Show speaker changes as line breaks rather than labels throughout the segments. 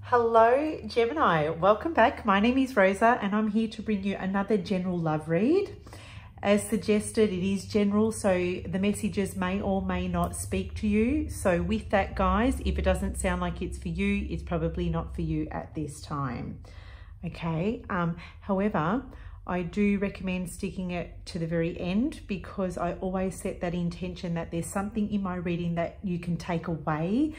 Hello Gemini, welcome back. My name is Rosa and I'm here to bring you another general love read. As suggested, it is general, so the messages may or may not speak to you. So with that, guys, if it doesn't sound like it's for you, it's probably not for you at this time. Okay, however, I do recommend sticking it to the very end because I always set that intention that there's something in my reading that you can take away.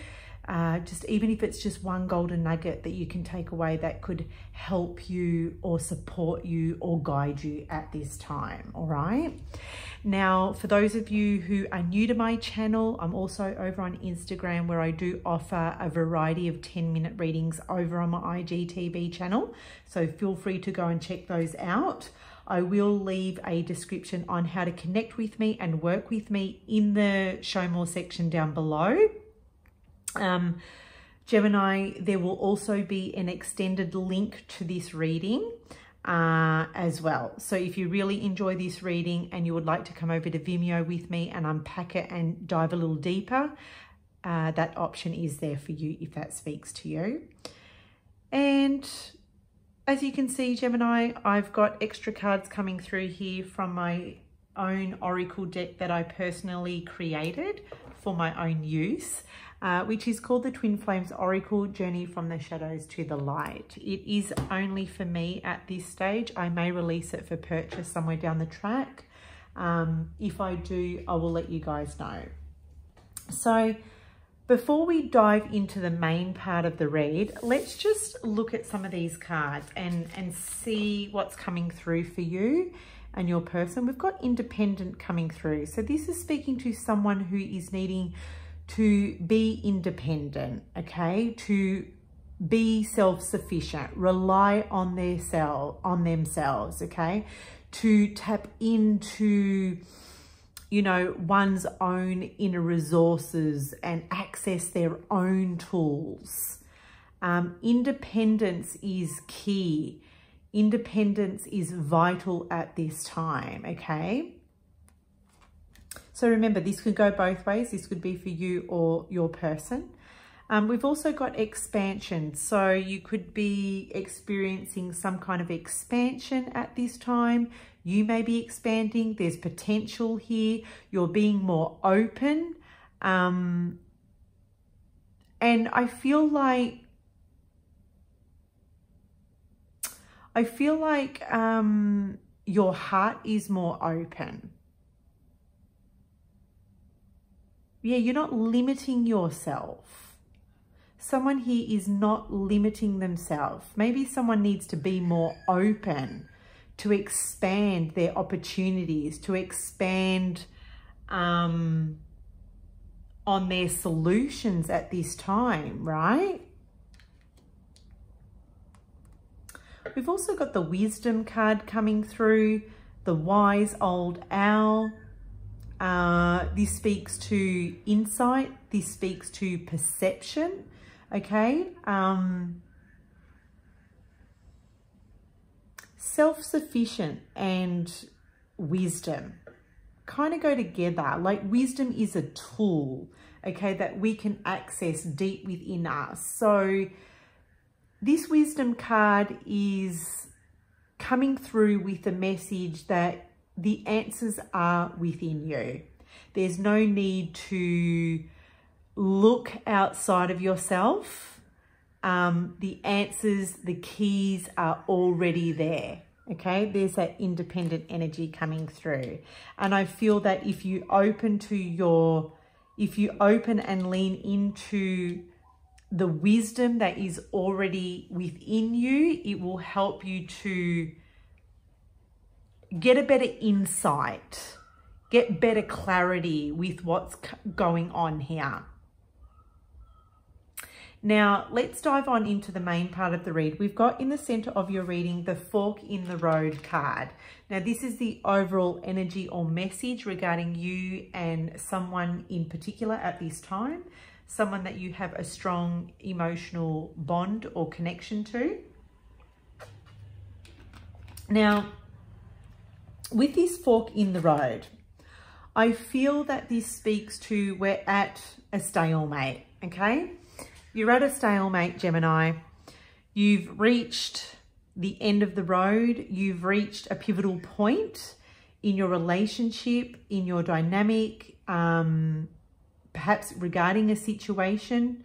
Just even if it's just one golden nugget that you can take away that could help you or support you or guide you at this time. All right. Now, for those of you who are new to my channel, I'm also over on Instagram where I do offer a variety of 10-minute readings over on my IGTV channel. So feel free to go and check those out. I will leave a description on how to connect with me and work with me in the show more section down below. Gemini, there will also be an extended link to this reading as well. So if you really enjoy this reading and you would like to come over to Vimeo with me and unpack it and dive a little deeper, that option is there for you if that speaks to you. And as you can see, Gemini, I've got extra cards coming through here from my own oracle deck that I personally created for my own use. Which is called the Twin Flames Oracle Journey from the Shadows to the Light. It is only for me at this stage. I may release it for purchase somewhere down the track. If I do, I will let you guys know. So before we dive into the main part of the read, let's just look at some of these cards and see what's coming through for you and your person. We've got Independent coming through. So this is speaking to someone who is needing to be independent, okay, to be self-sufficient, rely on themselves, okay, to tap into, you know, one's own inner resources and access their own tools. Independence is key. Independence is vital at this time, okay? So remember, this could go both ways. This could be for you or your person. We've also got expansion. So you could be experiencing some kind of expansion at this time. You may be expanding. There's potential here. You're being more open. And I feel like your heart is more open. Yeah, you're not limiting yourself. Someone here is not limiting themselves. Maybe someone needs to be more open to expand their opportunities, to expand on their solutions at this time, right? We've also got the Wisdom card coming through, the Wise Old Owl. This speaks to insight. This speaks to perception. Okay. Self-sufficient and wisdom kind of go together. Like wisdom is a tool, okay, that we can access deep within us. So this Wisdom card is coming through with a message that the answers are within you. There's no need to look outside of yourself. The answers, the keys are already there. Okay, there's that independent energy coming through. And I feel that if you open and lean into the wisdom that is already within you, it will help you to get a better insight, get better clarity with what's going on here. Now, let's dive on into the main part of the read. We've got in the center of your reading, the Fork in the Road card. Now, this is the overall energy or message regarding you and someone in particular at this time, someone that you have a strong emotional bond or connection to. Now, with this fork in the road, I feel that this speaks to we're at a stalemate, okay? You're at a stalemate, Gemini. You've reached the end of the road. You've reached a pivotal point in your relationship, in your dynamic, perhaps regarding a situation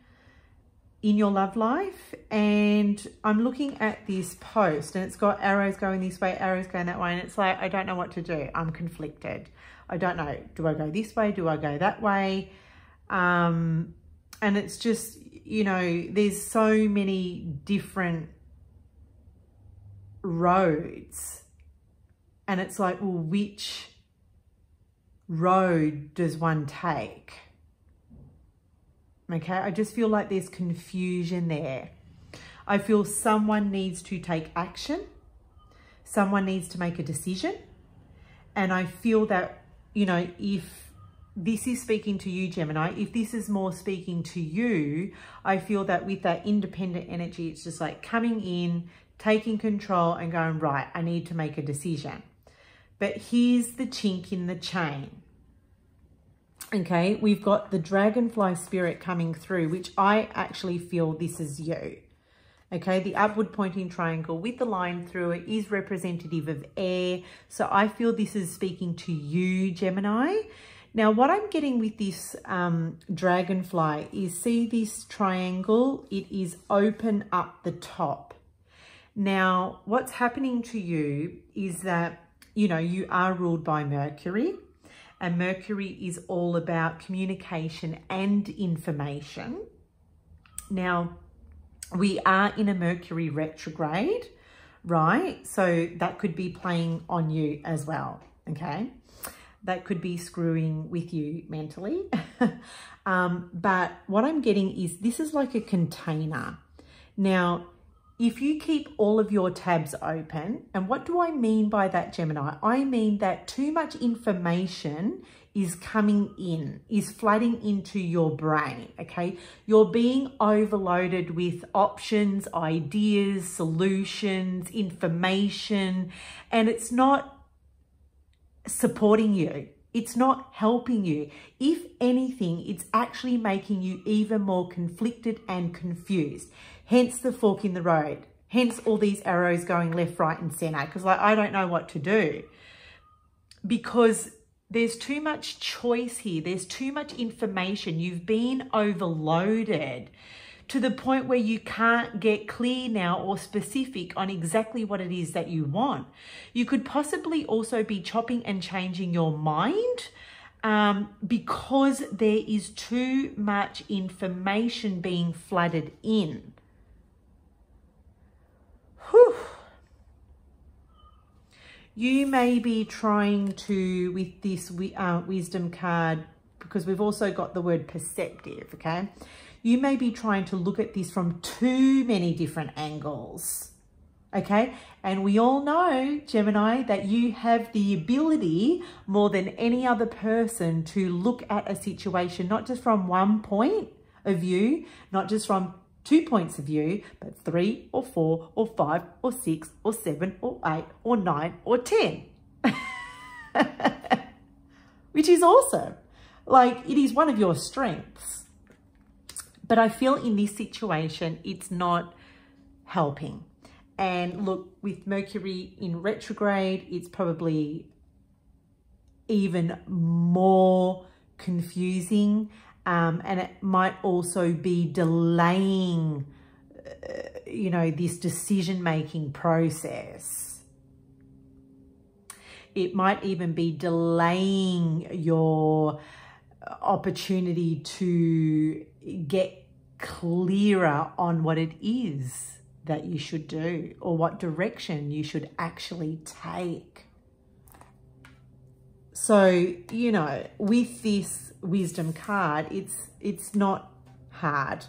in your love life. And I'm looking at this post and it's got arrows going this way, arrows going that way. And it's like, I don't know what to do. I'm conflicted. I don't know. Do I go this way? Do I go that way? And it's just, you know, there's so many different roads. And it's like, well, which road does one take? Okay, I just feel like there's confusion there. I feel someone needs to take action. Someone needs to make a decision. And I feel that, you know, if this is speaking to you, Gemini, if this is more speaking to you, I feel that with that independent energy, it's just like coming in, taking control and going, right, I need to make a decision. But here's the chink in the chain. Okay, we've got the dragonfly spirit coming through, which I actually feel this is you. Okay, the upward pointing triangle with the line through it is representative of air. So I feel this is speaking to you, Gemini. Now, what I'm getting with this dragonfly is, see this triangle? It is open up the top. Now, what's happening to you is that, you know, you are ruled by Mercury. And Mercury is all about communication and information. Now, we are in a Mercury retrograde, right? So that could be playing on you as well, okay? That could be screwing with you mentally. But what I'm getting is this is like a container. Now, if you keep all of your tabs open, and what do I mean by that, Gemini? I mean that too much information is coming in, is flooding into your brain, okay? You're being overloaded with options, ideas, solutions, information, and it's not supporting you. It's not helping you. If anything, it's actually making you even more conflicted and confused. Hence the fork in the road. Hence all these arrows going left, right, and center. Because like, I don't know what to do. Because there's too much choice here. There's too much information. You've been overloaded to the point where you can't get clear now or specific on exactly what it is that you want. You could possibly also be chopping and changing your mind because there is too much information being flooded in. Whew. You may be trying to, with this wisdom card, because we've also got the word perceptive, okay? You may be trying to look at this from too many different angles, okay? And we all know, Gemini, that you have the ability more than any other person to look at a situation, not just from one point of view, not just from 2 points of view, but 3 or 4 or 5 or 6 or 7 or 8 or 9 or 10, which is awesome. Like, it is one of your strengths. But I feel in this situation, it's not helping. And look, with Mercury in retrograde, it's probably even more confusing. And it might also be delaying, you know, this decision-making process. It might even be delaying your opportunity to get clearer on what it is that you should do or what direction you should actually take. So, you know, with this wisdom card, it's not hard.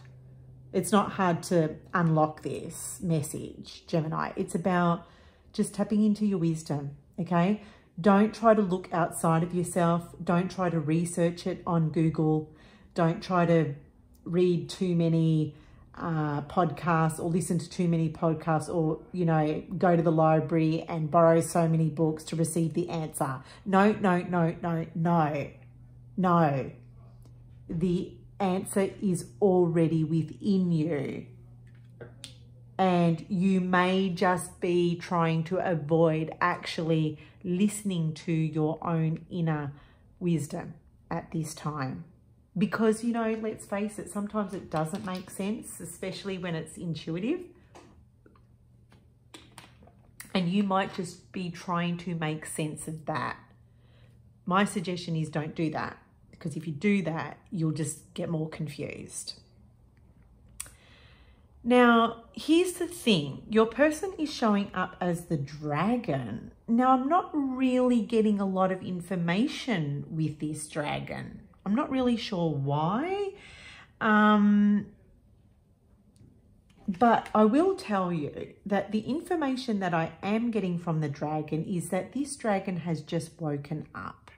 It's not hard to unlock this message, Gemini. It's about just tapping into your wisdom, okay? Don't try to look outside of yourself. Don't try to research it on Google. Don't try to read too many podcasts or listen to too many podcasts or, you know, go to the library and borrow so many books to receive the answer. No, no, no, no, no, no. The answer is already within you. And and you may just be trying to avoid actually listening to your own inner wisdom at this time. Because, you know, let's face it, sometimes it doesn't make sense, especially when it's intuitive. And you might just be trying to make sense of that. My suggestion is don't do that, because if you do that, you'll just get more confused. Now, here's the thing. Your person is showing up as the dragon. Now, I'm not really getting a lot of information with this dragon. I'm not really sure why. But I will tell you that the information that I am getting from the dragon is that this dragon has just woken up.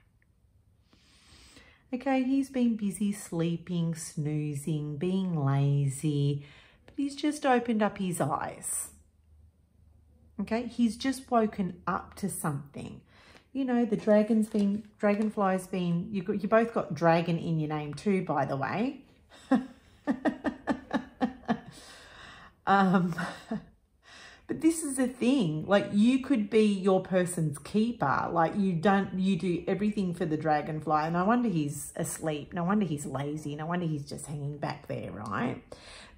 Okay, he's been busy sleeping, snoozing, being lazy, but he's just opened up his eyes. Okay, he's just woken up to something. You know, the dragonfly's been, you both got dragon in your name too, by the way. But this is the thing, like you could be your person's keeper. Like you do everything for the dragonfly. No wonder he's asleep. No wonder he's lazy. No wonder he's just hanging back there, right?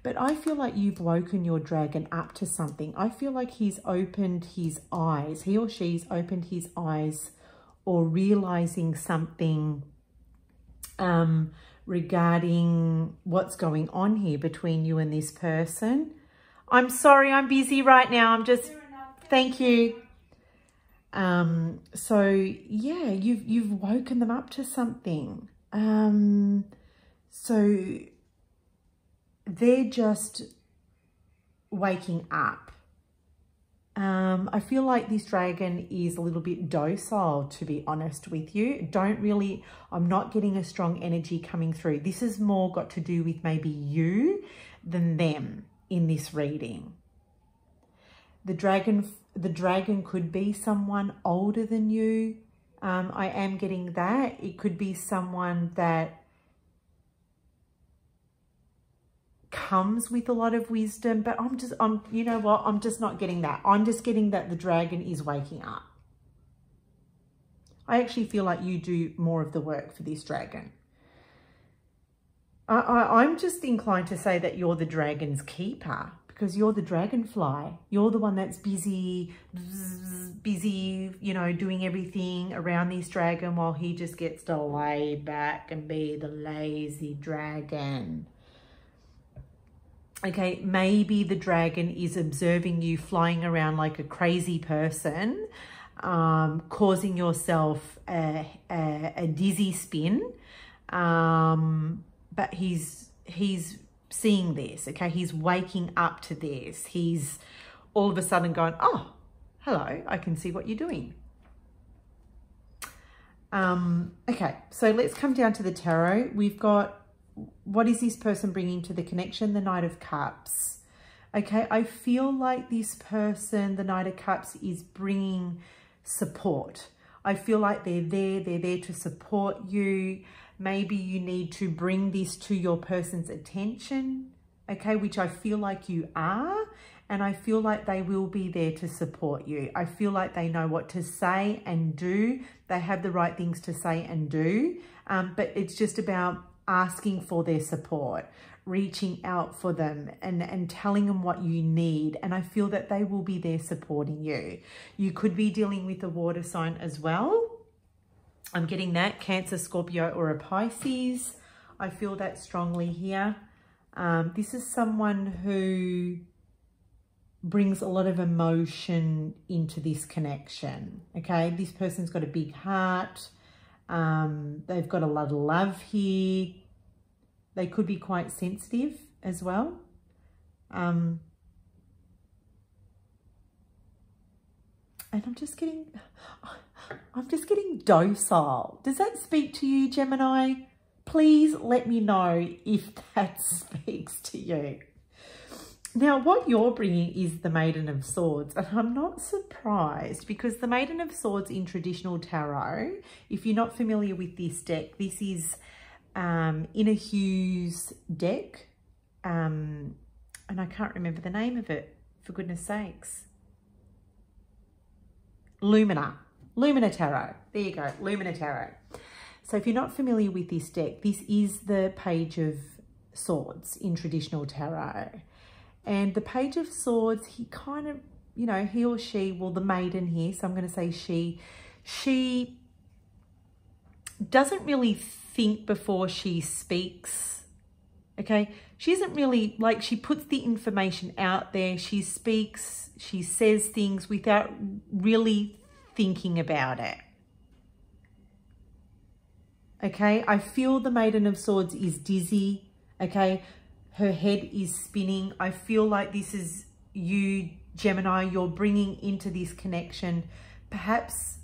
But I feel like you've woken your dragon up to something. I feel like he's opened his eyes. He or she's opened his eyes or realizing something regarding what's going on here between you and this person. I'm sorry, I'm busy right now. I'm just, thank you. So yeah, you've woken them up to something. So they're just waking up. I feel like this dragon is a little bit docile, to be honest with you. I'm not getting a strong energy coming through. This has more got to do with maybe you than them in this reading. The dragon could be someone older than you. I am getting that. It could be someone that comes with a lot of wisdom, but you know what? I'm just not getting that. I'm just getting that the dragon is waking up. I actually feel like you do more of the work for this dragon. I'm just inclined to say that you're the dragon's keeper, because you're the dragonfly. You're the one that's busy, you know, doing everything around this dragon while he just gets to lay back and be the lazy dragon. Okay, maybe the dragon is observing you flying around like a crazy person, causing yourself a dizzy spin. But he's seeing this, okay? He's waking up to this. He's all of a sudden going, oh, hello, I can see what you're doing. Okay, so let's come down to the tarot. We've got, what is this person bringing to the connection? The Knight of Cups. Okay, I feel like this person, the Knight of Cups, is bringing support. I feel like they're there to support you. Maybe you need to bring this to your person's attention, okay, which I feel like you are, and I feel like they will be there to support you. I feel like they know what to say and do. They have the right things to say and do, but it's just about asking for their support, reaching out for them and telling them what you need. And I feel that they will be there supporting you. You could be dealing with a water sign as well. I'm getting that, Cancer, Scorpio, or a Pisces. I feel that strongly here. This is someone who brings a lot of emotion into this connection, okay? This person's got a big heart. They've got a lot of love here. They could be quite sensitive as well. And I'm just getting docile. Does that speak to you, Gemini? Please let me know if that speaks to you. Now, what you're bringing is the Maiden of Swords, and I'm not surprised, because the Maiden of Swords in traditional tarot, if you're not familiar with this deck, this is Inner Hugh's deck, and I can't remember the name of it for goodness sakes. Lumina Tarot. There you go, Lumina Tarot. So if you're not familiar with this deck, this is the Page of Swords in traditional tarot. And the Page of Swords, he kind of, you know, he or she, well, the maiden here, so I'm going to say she doesn't really think before she speaks, okay? She isn't really, like, she puts the information out there, she speaks, she says things without really thinking about it. Okay, I feel the Maiden of Swords is dizzy, okay? Her head is spinning. I feel like this is you, Gemini, you're bringing into this connection perhaps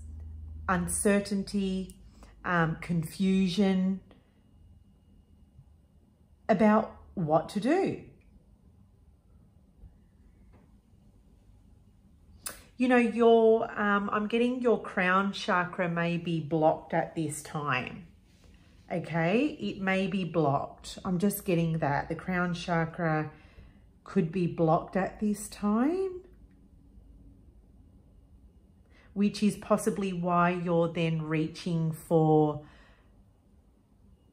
uncertainty, confusion about what to do. You know, I'm getting your crown chakra may be blocked at this time. Okay, it may be blocked. I'm just getting that. The crown chakra could be blocked at this time, which is possibly why you're then reaching for,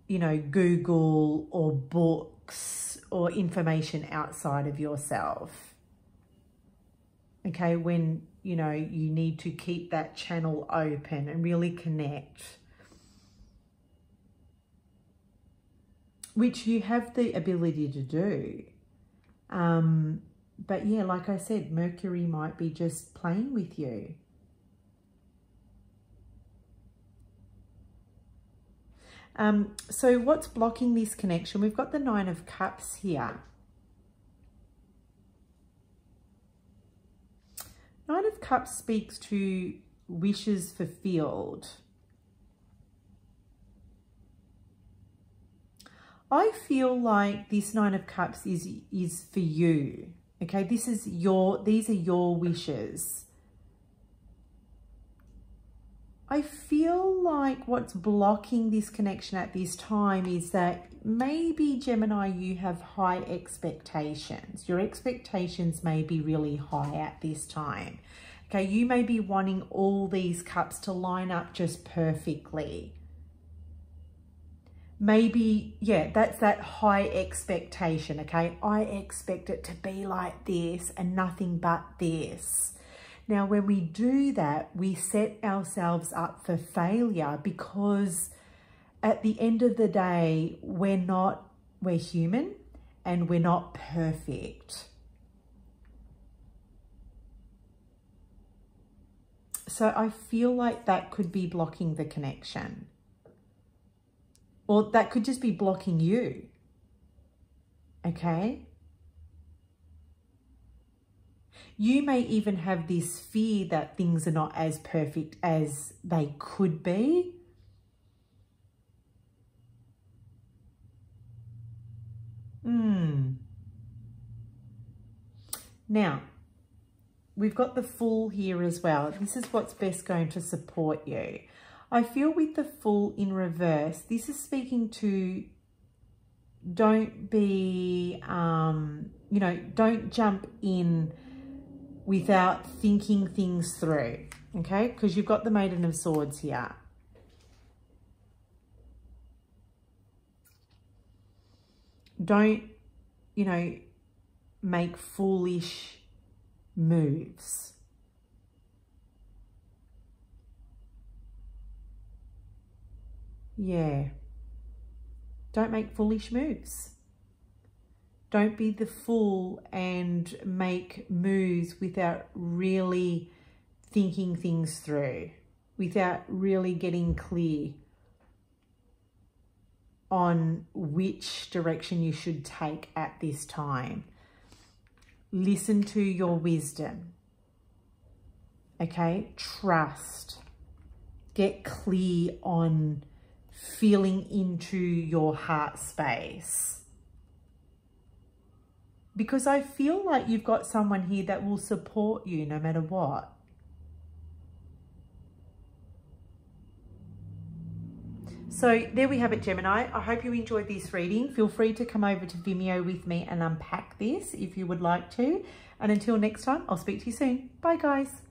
you know, Google or books or information outside of yourself. Okay, when, you know, you need to keep that channel open and really connect, which you have the ability to do. But yeah, like I said, Mercury might be just playing with you. So what's blocking this connection? We've got the Nine of Cups here. Nine of Cups speaks to wishes fulfilled. I feel like this Nine of Cups is for you. Okay, these are your wishes. I feel like what's blocking this connection at this time is that maybe, Gemini, you have high expectations. Your expectations may be really high at this time. Okay, you may be wanting all these cups to line up just perfectly. Maybe, yeah, that's that high expectation, okay? I expect it to be like this and nothing but this. Now, when we do that, we set ourselves up for failure because at the end of the day, we're human and we're not perfect. So I feel like that could be blocking the connection. Or that could just be blocking you, okay? You may even have this fear that things are not as perfect as they could be. Now, we've got the Fool here as well. This is what's best going to support you. I feel with the Fool in reverse, this is speaking to don't be, you know, don't jump in without thinking things through, okay? Because you've got the Maiden of Swords here. Don't, you know, make foolish moves. Yeah. Don't make foolish moves. Don't be the fool and make moves without really thinking things through, without really getting clear on which direction you should take at this time. Listen to your wisdom, okay? Trust. Get clear on feeling into your heart space. Because I feel like you've got someone here that will support you no matter what. So there we have it, Gemini. I hope you enjoyed this reading. Feel free to come over to Vimeo with me and unpack this if you would like to. And until next time, I'll speak to you soon. Bye, guys.